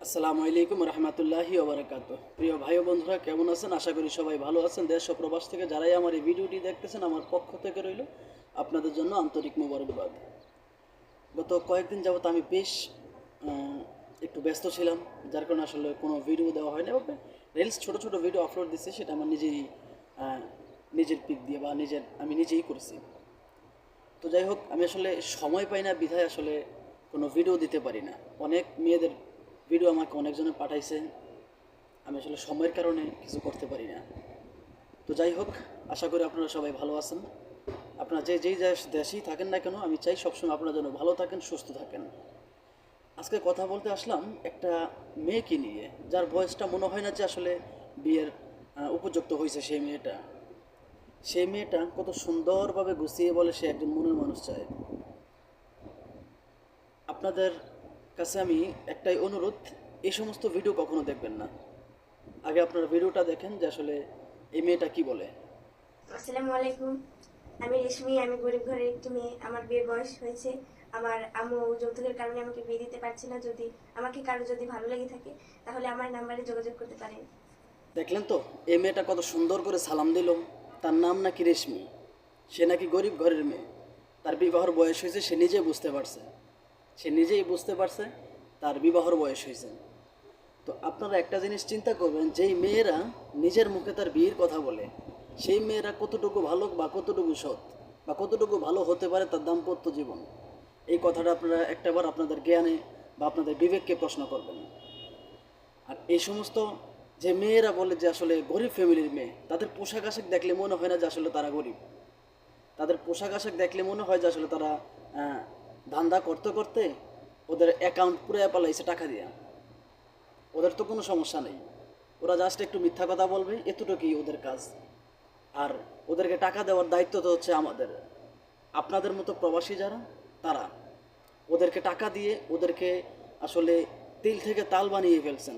আসসালামু আলাইকুম রহমতুল্লাহি ওবরাকাতুহ। প্রিয় ভাই ও বন্ধুরা, কেমন আছেন? আশা করি সবাই ভালো আছেন। দেশ ও প্রবাস থেকে যারাই আমার এই ভিডিওটি দেখতেছেন, আমার পক্ষ থেকে রইল আপনাদের জন্য আন্তরিক মোবারকবাদ। গত কয়েকদিন যাবত আমি বেশ একটু ব্যস্ত ছিলাম, যার কারণে আসলে কোনো ভিডিও দেওয়া হয়নি। এভাবে রিলস ছোটো ছোটো ভিডিও আপলোড দিচ্ছি, সেটা আমার নিজের পিক দিয়ে বা আমি নিজেই করেছি। তো যাই হোক, আমি আসলে সময় পাই না বিধায় আসলে কোনো ভিডিও দিতে পারি না। অনেক মেয়েদের ভিডিও আমাকে অনেকজনে পাঠাইছে, আমি আসলে সময়ের কারণে কিছু করতে পারি না। তো যাই হোক, আশা করি আপনারা সবাই ভালো আছেন। আপনারা যেই দেশেই থাকেন না কেন, আমি চাই সবসময় আপনারা যেন ভালো থাকেন, সুস্থ থাকেন। আজকে কথা বলতে আসলাম একটা মেয়েকে নিয়ে, যার বয়সটা মনে হয় না যে আসলে বিয়ের উপযুক্ত হয়েছে। সেই মেয়েটা কত সুন্দরভাবে গুছিয়ে বলে সে একজন মনের মানুষ চায়। আপনাদের কাছে আমি একটাই অনুরোধ, এই সমস্ত ভিডিও কখনো দেখবেন না। আগে আপনারা ভিডিওটা দেখেন যে আসলে এই মেয়েটা কি বলে। আসসালামু আলাইকুম। আমি রেশমি। আমি গরিব ঘরের একটি মেয়ে। আমার বিয়ের বয়স হয়েছে। আমার আম্মু যৌতুকের কারণে আমাকে বিয়ে দিতে পারছে না। আমাকে কারো যদি ভালো লেগে থাকে তাহলে আমার নাম্বারে যোগাযোগ করতে পারেন। দেখলেন তো, এই মেয়েটা কত সুন্দর করে সালাম দিল। তার নাম নাকি রেশমি, সে নাকি গরিব ঘরের মেয়ে। তার বিবাহর বয়স হয়েছে, সে নিজেই বুঝতে পারছে তার বিবাহর বয়স হয়েছে। তো আপনারা একটা জিনিস চিন্তা করবেন, যেই মেয়েরা নিজের মুখে তার বিয়ের কথা বলে, সেই মেয়েরা কতটুকু ভালো বা কতটুকু সৎ বা কতটুকু ভালো হতে পারে তার দাম্পত্য জীবন। এই কথাটা আপনারা একটাবার আপনাদের জ্ঞানে বা আপনাদের বিবেককে প্রশ্ন করবেন। আর এই সমস্ত যে মেয়েরা বলে যে আসলে গরিব ফ্যামিলির মেয়ে, তাদের পোশাক আশাক দেখলে মনে হয় না যে আসলে তারা গরিব। তাদের পোশাক আশাক দেখলে মনে হয় যে আসলে তারা ধান্দা করতে করতে ওদের অ্যাকাউন্ট পুরো পালাইছে টাকা দিয়ে। ওদের তো কোনো সমস্যা নেই, ওরা জাস্ট একটু মিথ্যা কথা বলবে, এতটুকুই ওদের কাজ। আর ওদেরকে টাকা দেওয়ার দায়িত্ব তো হচ্ছে আমাদের, আপনাদের মতো প্রবাসী যারা, তারা ওদেরকে টাকা দিয়ে ওদেরকে আসলে তিল থেকে তাল বানিয়ে ফেলছেন।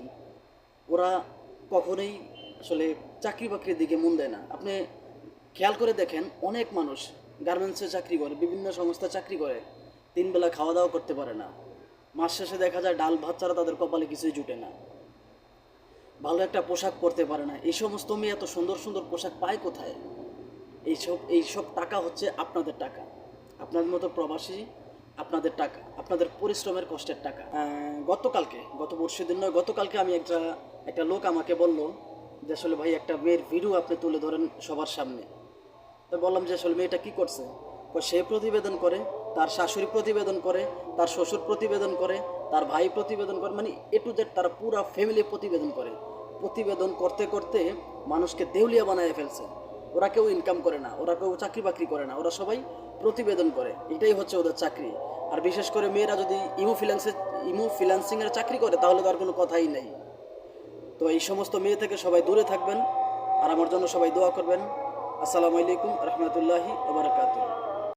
ওরা কখনোই আসলে চাকরি বাকরির দিকে মন দেয় না। আপনি খেয়াল করে দেখেন, অনেক মানুষ গার্মেন্টসে চাকরি করে, বিভিন্ন সংস্থা চাকরি করে, তিনবেলা খাওয়া দাওয়া করতে পারে না। মাস শেষে দেখা যায় ডাল ভাত ছাড়া তাদের কপালে কিছুই জুটে না। ভালো একটা পোশাক পরতে পারে না। এই সমস্ত মেয়ে এত সুন্দর সুন্দর পোশাক পায় কোথায়? এইসব টাকা হচ্ছে আপনাদের টাকা, আপনাদের মতো প্রবাসী, আপনাদের টাকা, আপনাদের পরিশ্রমের কষ্টের টাকা। গত পরশুদিন নয়, গতকালকে আমি একটা লোক আমাকে বলল যে আসলে ভাই, একটা মেয়ের ভিডিও আপনি তুলে ধরেন সবার সামনে। তো বললাম যে আসলে মেয়েটা কি করছে। সে প্রতিবেদন করে, তার শাশুড়ি প্রতিবেদন করে, তার শ্বশুর প্রতিবেদন করে, তার ভাই প্রতিবেদন করে, মানে এ টু জেড তারা পুরা ফ্যামিলি প্রতিবেদন করে। প্রতিবেদন করতে করতে মানুষকে দেউলিয়া বানায় ফেলছে। ওরা কেউ ইনকাম করে না, ওরা কেউ চাকরি বাকরি করে না, ওরা সবাই প্রতিবেদন করে। এটাই হচ্ছে ওদের চাকরি। আর বিশেষ করে মেয়েরা যদি ইমো ফ্রিল্যান্সিংয়ের চাকরি করে, তাহলে তো আর কোনো কথাই নেই। তো এই সমস্ত মেয়ে থেকে সবাই দূরে থাকবেন, আর আমার জন্য সবাই দোয়া করবেন। আসসালামু আলাইকুম রহমতুল্লাহি ওয়া বারাকাতুহু।